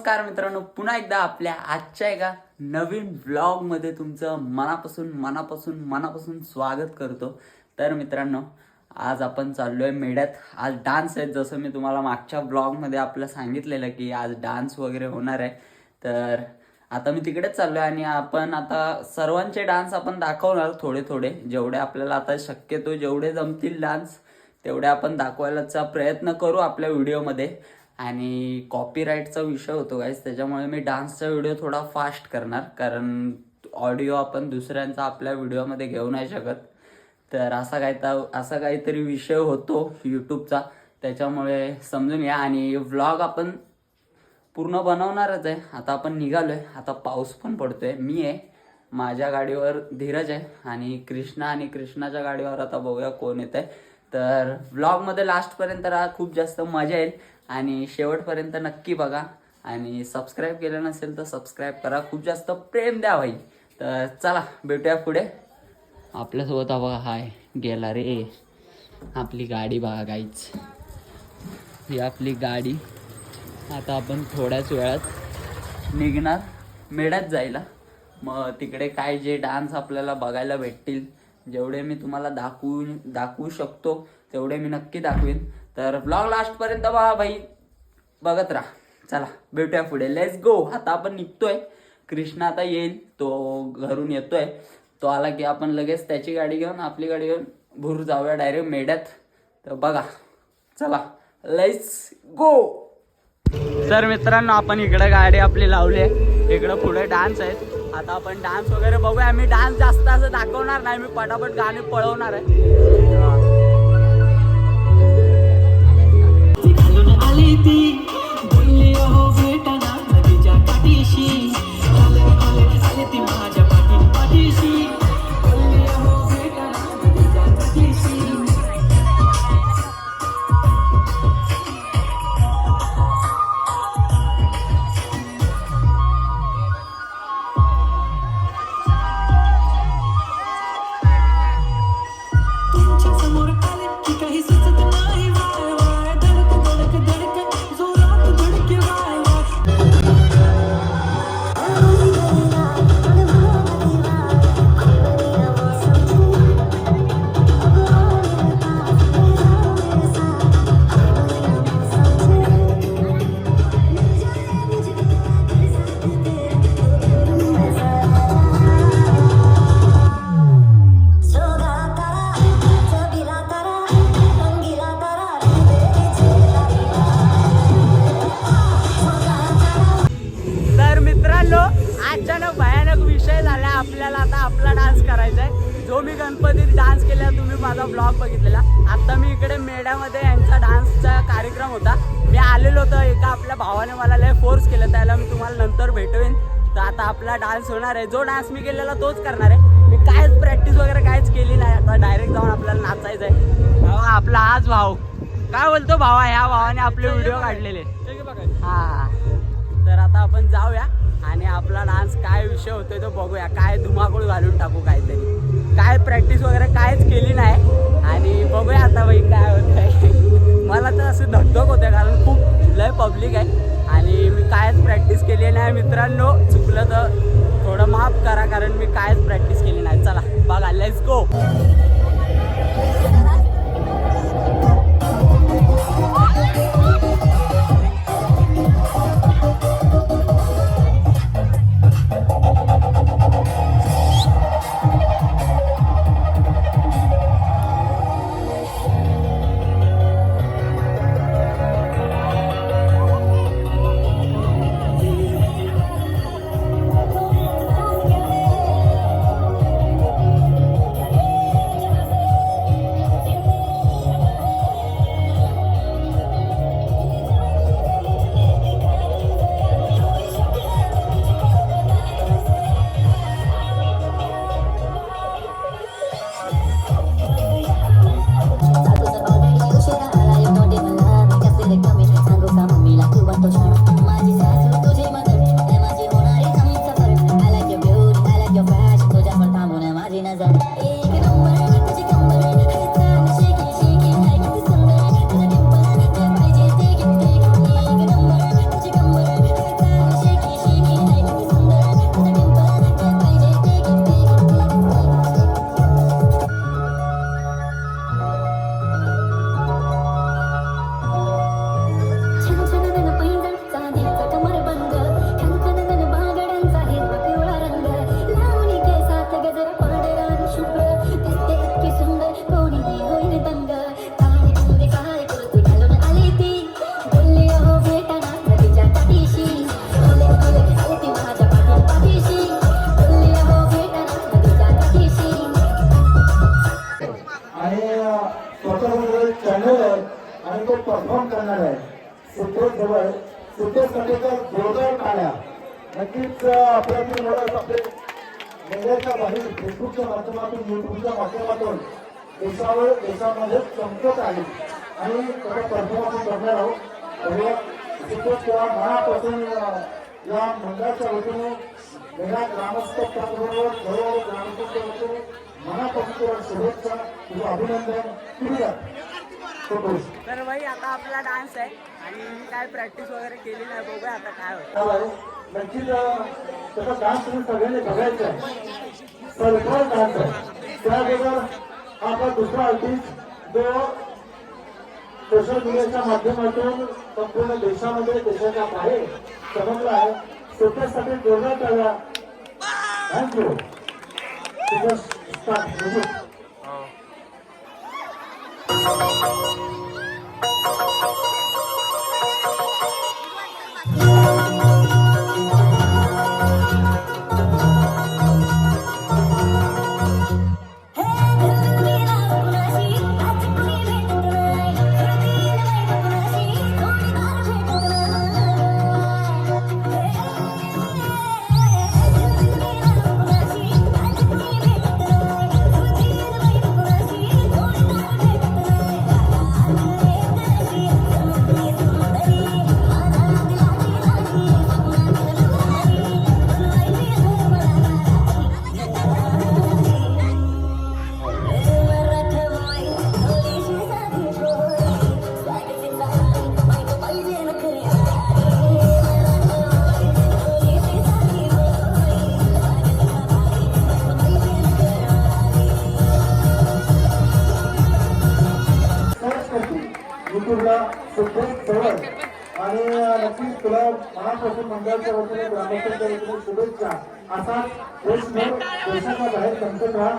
नमस्कार मित्रांनो, पुन्हा एकदा आपल्या आजच्या एका नवीन व्लॉगमध्ये तुमचं मनापासून स्वागत करतो। तर मित्रांनो, आज आपण चाललोय मेढ्यात। आज डान्स आहे, जसं मी तुम्हाला मागच्या व्लॉगमध्ये आपलं सांगितलेलं की आज डान्स वगैरे होणार आहे। तर आता मी तिकडेच चाललोय आणि आपण आता सर्वांचे डान्स आपण दाखवणार, थोडे थोडे जेवढे आपल्याला आता शक्यतो जेवढे जमतील डान्स तेवढे आपण दाखवायचा प्रयत्न करू आपल्या व्हिडिओमध्ये। आणि कॉपीराईटचा विषय होतो गाइस, त्याच्यामुळे मी डान्सचा व्हिडिओ थोडा फास्ट करणार, कारण ऑडिओ आपण दुसऱ्यांचा आपल्या व्हिडिओमध्ये घेऊ नाही शकत। तर असा काहीतरी विषय होतो यूट्यूबचा, त्याच्यामुळे समजून घ्या। आणि व्लॉग आपण पूर्ण बनवणारच आहे। आता आपण निघालोय, आता पाऊस पण पडतोय। मी आहे, माझ्या गाडीवर धीरज आहे आणि कृष्णाच्या गाडीवर आता बघूया कोण येत आहे। तर व्लॉगमध्ये लास्टपर्यंत राहा, खूप जास्त मजा येईल आणि शेवटपर्यंत नक्की बघा। आणि सबस्क्राईब केलं नसेल तर सबस्क्राईब करा, खूप जास्त प्रेम द्या भाई। तर चला भेटूया पुढे। आपल्यासोबत बघा हाय गेला रे, आपली गाडी बघा गाईच, ही आपली गाडी। आता आपण थोड्याच वेळात निघणार मेढ्यात जायला। मग तिकडे काय जे डान्स आपल्याला बघायला भेटतील, जेवढे मी तुम्हाला दाखवू शकतो तेवढे मी नक्की दाखवीन। तर व्लॉग लास्टपर्यंत बघा भाई, बघत राहा। चला भेटूया पुढे, लेट्स गो। आता आपण निघतोय, कृष्ण आता येईल, तो घरून येतोय। तो आला की आपण लगेच त्याची गाडी घेऊन आपली गाडी घेऊन भूर जाऊया डायरेक्ट मेढ्यात। तर बघा, चला लेट्स गो। तर मित्रांनो, आपण इकडे गाडी आपली लावली आहे, इकडे पुढे डान्स आहेत। आता आपण डान्स वगैरे बघूया। मी डान्स जास्त असं दाखवणार नाही, मी पटापट गाणे पळवणार आहे। अचानक भयानक विषय झाला आपल्याला। आता आपला डान्स करायचा आहे, जो मी गणपतीत डान्स केला, तुम्ही माझा ब्लॉग बघितलेला। आता मी इकडे मेढ्यामध्ये यांचा डान्सचा कार्यक्रम होता, मी आलेलो होतो। एका आपल्या भावाने मला लय फोर्स केलं, त्याला मी तुम्हाला नंतर भेटवेन। तर आता आपला डान्स होणार आहे, जो डान्स मी केलेला तोच करणार आहे। मी कायच प्रॅक्टिस वगैरे काहीच केली नाही, आता डायरेक्ट जाऊन आपल्याला नाचायचं आहे। आपला आज भाऊ काय बोलतो, भावा ह्या भावाने आपले व्हिडिओ काढलेले। हा, तर आता आपण जाऊया आणि आपला डान्स काय विषय होतोय तो बघूया। काय धुमाकूळ घालून टाकू काहीतरी, काय प्रॅक्टिस वगैरे कायच केली नाही आणि बघूया आता भाई काय होतंय। मला तर असं धकधक होते, कारण खूप लय पब्लिक आहे आणि मी कायच प्रॅक्टिस केली नाही। मित्रांनो, चुकलं तर थोडं माफ करा, कारण मी कायच प्रॅक्टिस केली नाही। चला बघा, लेट्स गो। जवळ सुट्टेसाठी जोरदार टाळ्या. नक्कीच आपल्यातील मुलं आपले मेंढ्याच्या बाहेर फेसबुकच्या माध्यमातून युट्यूबच्या माध्यमातून देशामध्ये चमकत आहे आणि त्याचा परफॉर्मन्स करणार आहोत. सुट्टेच्या मनापासून या मंडळाच्या वतीने मेळा ग्रामस्थ त्याचबरोबर जवळ ग्रामस्थांच्या वतीने मनापासून शुभेच्छा तुझं अभिनंदन केलं. तर भाई आता आपला डान्स आहे आणि मी काय प्रॅक्टिस वगैरे केली नाही, बघूया आता काय होतं. नक्कीच त्याचा डान्स तुम्ही सगळ्यांनी बघायचा आहे. सरकार डान्स आहे त्याबरोबर आपला दुसरा आर्टिस्ट जो सोशल मीडियाच्या माध्यमातून संपूर्ण देशामध्ये देशाच्या बाहेर चमकला आहे. स्वतःसाठी जोरदार टाळ्या. थँक्यू. युट्यूबला सुखदेव चव्हाण आणि नक्कीच तुला मनापासून मंडळाच्या वतीने ग्रामस्थांच्या वतीने शुभेच्छा. असा देशभर देशाच्या बाहेर चमकत राहा.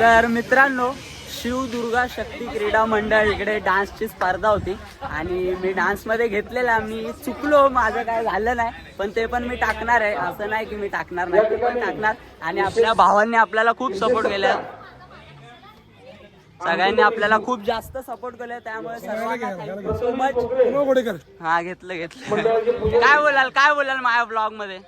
तर मित्रांनो, शिवदुर्गा शक्ती क्रीडा मंडळ इकडे डान्सची स्पर्धा होती आणि मी डान्समध्ये घेतलेला. मी चुकलो, माझं काय झालं नाही, पण ते पण मी टाकणार आहे. असं नाही की मी टाकणार नाही, ते पण टाकणार. आणि आपल्या भावांनी आपल्याला खूप सपोर्ट केला, सगळ्यांनी आपल्याला खूप जास्त सपोर्ट केलं, त्यामुळे सर्वांना थँक्यू सो मच. हा घेतलं. काय बोलाल माझ्या ब्लॉग मध्ये?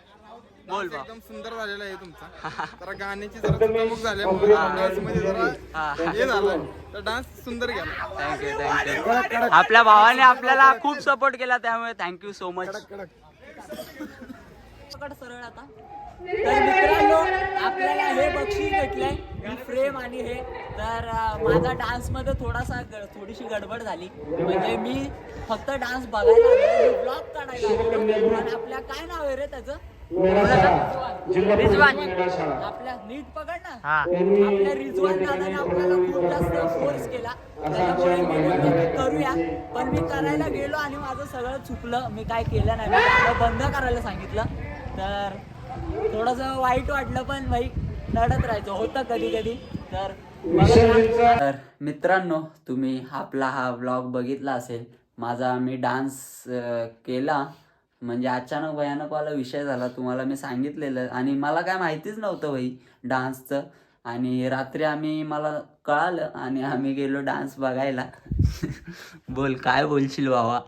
बोल बा. एकदम सुंदर झालेला आहे तुमचा. जरा गाण्याची जरा चुकामुक झाल्यामुळे डान्समध्ये जरा हे झालं, तर डान्स सुंदर गेला. थँक्यू. आपल्या भावाने आपल्याला खूप सपोर्ट केला, त्यामुळे थँक्यू सो मच. सरळ आता. तर मित्रांनो, आपल्याला हे बक्षीस भेटलंय, फ्रेम आणि हे. तर माझा डान्स मध्ये थोडीशी गडबड झाली. म्हणजे मी फक्त डान्स बघायला, ब्लॉग काढायला आलो. आणि आपल्या काय नाव आहे रे त्याचं? रिजवान. आपल्या नीट पकड ना. आपल्या रिजवान दादाने आपल्याला खूप जास्त फोर्स केला, त्याच्यामुळे मी बोललो की करूया. पण मी करायला गेलो आणि माझं सगळं चुकलं. मी काय केलं नाही, मी गाणं बंद करायला सांगितलं. तर थोडंसं वाईट वाटलं, पण भाई लढत राहायचं होतं कधी कधी. तर मित्रांनो, तुम्ही आपला हा व्लॉग बघितला असेल. माझा मी डान्स केला, म्हणजे अचानक भयानकवाला विषय झाला, तुम्हाला मी सांगितलेलं. आणि मला काय माहितीच नव्हतं भाई डान्सचं. आणि रात्री मला कळालं आणि आम्ही गेलो डान्स बघायला. बोल, काय बोलशील बाबा?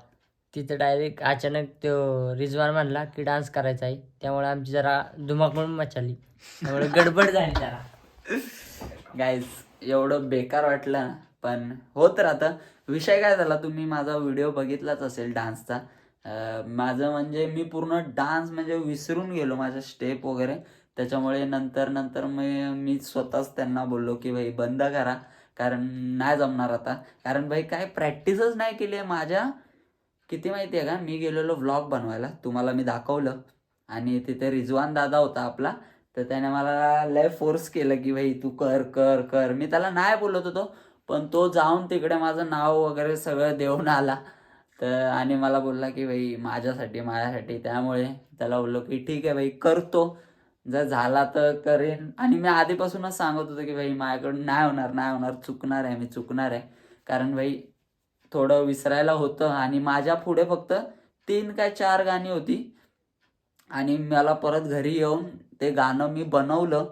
तिथं डायरेक्ट अचानक तो रिजवान म्हणला की डान्स करायचा आहे, त्यामुळे आमची जरा धुमाकूळ मचाली, त्यामुळे गडबड झाली जरा. गाईज, एवढं बेकार वाटलं ना, पण होत राहतं. विषय काय झाला, तुम्ही माझा व्हिडिओ बघितलाच असेल डान्सचा. माझं म्हणजे मी पूर्ण डान्स म्हणजे विसरून गेलो, माझ्या स्टेप वगैरे. त्याच्यामुळे नंतर मी स्वतःच त्यांना बोललो की भाई बंद करा, कारण नाही जमणार आता. कारण भाई काय प्रॅक्टिसच नाही केली आहे माझ्या. किती माहिती आहे का, मी गेलेलो व्लॉग बनवायला, तुम्हाला मी दाखवलं. आणि तिथे रिजवान दादा होता आपला, तर त्याने मला लय फोर्स केलं की भाई तू कर कर कर. मी त्याला नाही बोलत होतो, पण तो जाऊन तिकडे माझं नाव वगैरे सगळं देऊन आला. तर आणि मला बोलला की भाई माझ्यासाठी. त्यामुळे त्याला बोललो की ठीक आहे भाई, करतो, जर झाला तर करेन. आणि मी आधीपासूनच सांगत होतो की भाई माझ्याकडून नाही होणार, चुकणार आहे. कारण भाई थोडं विसरायला होतं. आणि माझ्या पुढे फक्त 3 काय 4 गाणी होती. आणि मला परत घरी येऊन ते गाणं मी बनवलं.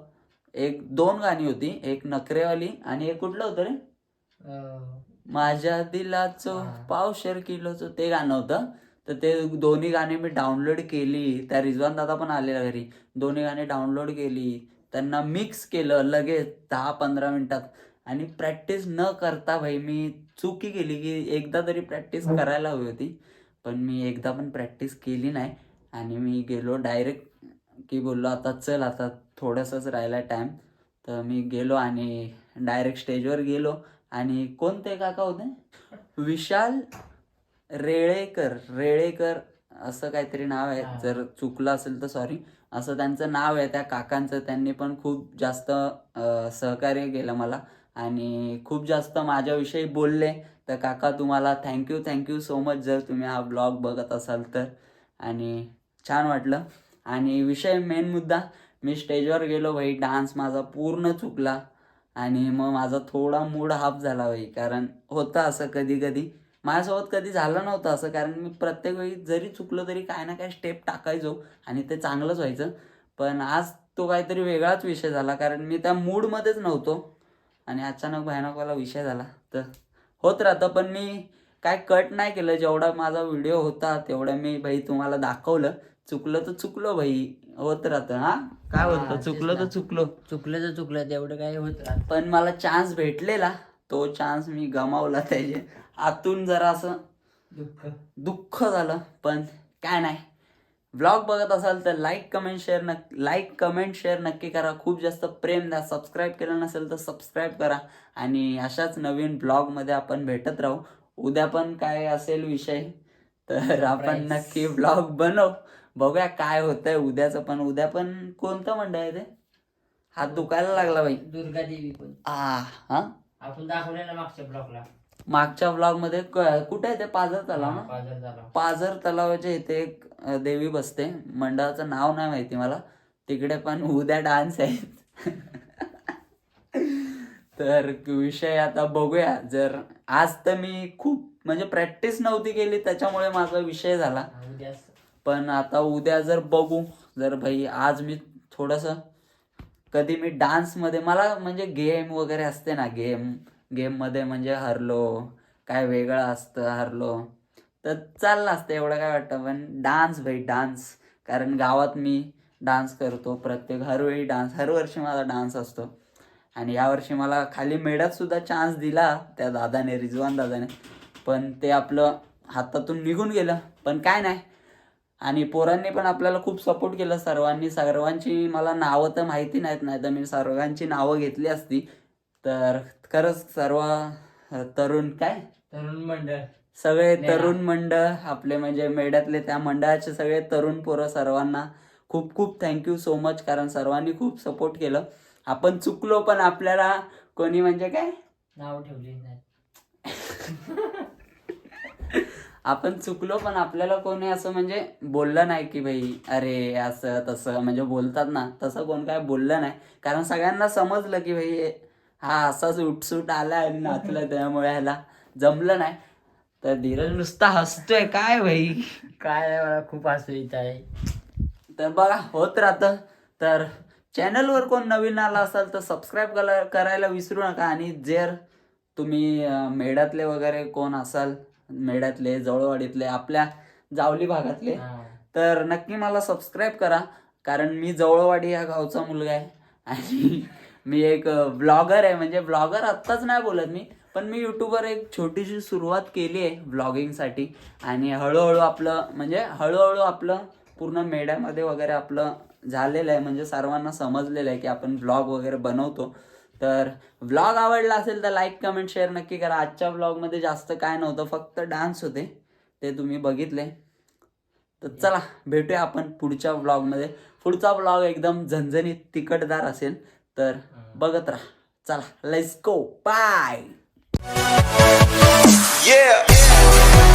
2 गाणी होती, एक नखरेवाली आणि एक कुठलं होतं रे, माझ्या दिलाचं पावशेर किलोचं, ते गाणं होतं. तर ते दोन्ही गाणी मी डाउनलोड केली. त्या रिजवान दादा पण आलेल्या घरी. दोन्ही गाणी डाउनलोड केली, त्यांना मिक्स केलं लगेच 10-15 मिनिटात. आणि प्रॅक्टिस न करता भाई मी चुकी केली की एकदा तरी प्रॅक्टिस करायला हवी होती, पण मी एकदा पण प्रॅक्टिस केली नाही. आणि मी गेलो डायरेक्ट की बोललो आता चल, आता थोडंसंच राहिला टाईम. तर मी गेलो आणि डायरेक्ट स्टेजवर गेलो. आणि कोणते काका होते, विशाल रेळेकर असं काहीतरी नाव आहे, जर चुकलं असेल तर सॉरी. असं त्यांचं नाव आहे त्या काकांचं. त्यांनी पण खूप जास्त सहकार्य केलं मला आणि खूप जास्त माझ्याविषयी बोलले. तर काका, तुम्हाला थँक्यू सो मच, जर तुम्ही हा ब्लॉग बघत असाल तर. आणि छान वाटलं. आणि विषय मेन मुद्दा, मी स्टेजवर गेलो भाई, डान्स माझा पूर्ण चुकला. आणि मग माझा थोडा मूड हाफ झाला भाई, कारण होतं असं कधी माझ्यासोबत कधी झालं नव्हतं असं. कारण मी प्रत्येक वेळी जरी चुकलो तरी काय ना काय स्टेप टाकायचो आणि ते चांगलंच व्हायचं. पण आज तो काहीतरी वेगळाच विषय झाला, कारण मी त्या मूडमध्येच नव्हतो आणि अचानक भयानकवाला विषय झाला. तर होत राहतं. पण मी काय कट नाही केलं, जेवढा माझा व्हिडिओ होता तेवढं मी भाई तुम्हाला दाखवलं. चुकलं तर चुकलो भाई, होत राहतं. हा काय बोलतो, चुकलं तर चुकलं तेवढं काय होत. पण मला चान्स भेटलेला, तो चान्स मी गमावला. त्याचे आतून जरा असं दुःख झालं, पण काय नाही. व्लॉग बघत असाल तर लाईक कमेंट शेअर नक्की करा. खूप जास्त प्रेम द्या. सबस्क्राईब केलं नसेल तर सबस्क्राईब करा. आणि अशाच नवीन ब्लॉगमध्ये आपण भेटत राहू. उद्या पण काय असेल विषय तर आपण नक्की ब्लॉग बनवू. बघूया काय होतंय उद्याचं. पण उद्या पण कोणतं मंडळ आहे ते, हात दुखायला लागला बाई, दुर्गा देवी पण हा आपण दाखवले ना मागच्या ब्लॉगला. मागच्या ब्लॉग मध्ये कुठे आहे ते, पाझर तलाव ना, पाझर तलावाच्या इथे एक देवी बसते. मंडळाचं नाव नाही माहिती मला. तिकडे पण उद्या डान्स आहे. तर विषय आता बघूया. जर आज तर मी खूप म्हणजे प्रॅक्टिस नव्हती केली त्याच्यामुळे माझा विषय झाला. उद्या पण आता उद्या जर बघू. जर भाई आज मी थोडंसं कधी मी डान्समध्ये मला म्हणजे गेम वगैरे असते ना, गेममध्ये म्हणजे हरलो काय वेगळं असतं, हरलो तर चाललं असतं, एवढं काय वाटतं. पण डान्स भाई डान्स, कारण गावात मी डान्स करतो प्रत्येक हरवेळी डान्स, हर वर्षी माझा डान्स असतो. आणि यावर्षी मला खाली मेळ्यात सुद्धा चान्स दिला त्या दादाने, रिजवान दादाने, पण ते आपलं हातातून निघून गेलं. पण काय नाही. आणि पोरांनी पण आपल्याला खूप सपोर्ट केलं, सर्वांची मला नावं तर माहिती नाहीत, नाही तर मी सर्वांची नावं घेतली असती. तर खरंच सर्व तरुण मंडळ सगळे तरुण मंडळ आपले म्हणजे मेड्यातले त्या मंडळाचे सगळे तरुण पोरं, सर्वांना खूप खूप थँक्यू सो मच, कारण सर्वांनी खूप सपोर्ट केलं. आपण चुकलो पण आपल्याला कोणी म्हणजे काय नाव ठेवली नाही. आपण चुकलो पण आपल्याला कोणी असं म्हणजे बोललं नाही की भाई अरे असं तसं, म्हणजे बोलतात ना तसं कोण काय बोललं नाही. कारण सगळ्यांना समजलं की भाई हा असाच उठसूट आला आणि नाचला, त्यामुळे ह्याला जमलं नाही. तर धीरज नुसता हसतोय काय भाई, काय नाही, मला खूप हसू येत आहे. तर बघा होत राहतं. तर चॅनलवर कोण नवीन आला असाल तर सबस्क्राईब करायला विसरू नका. आणि जर तुम्ही मेढ्यातले वगैरे कोण असाल, मेढ्यातले जवळवाडीतले आपल्या जावली भागातले, तर नक्की मला सबस्क्राईब करा. कारण मी जवळवाडी या गावचा मुलगा आहे आणि मी एक ब्लॉगर आहे. म्हणजे ब्लॉगर आत्ताच नाही बोलत मी, पण मी यूट्यूबवर एक छोटीशी सुरुवात केली आहे ब्लॉगिंगसाठी. आणि हळूहळू आपलं पूर्ण मेड्यामध्ये वगैरे आपलं झालेलं आहे, म्हणजे सर्वांना समजलेलं आहे की आपण ब्लॉग वगैरे बनवतो. तर व्लॉग आवडला असेल तर लाईक कमेंट शेअर नक्की करा. आजच्या व्लॉगमध्ये जास्त काय नव्हतं, फक्त डान्स होते, ते तुम्ही बघितले. तर चला भेटूया आपण पुढच्या व्लॉगमध्ये. पुढचा व्लॉग एकदम झणझणीत तिखटदार असेल, तर बघत राहा. चला लेट्स गो, बाय. Yeah.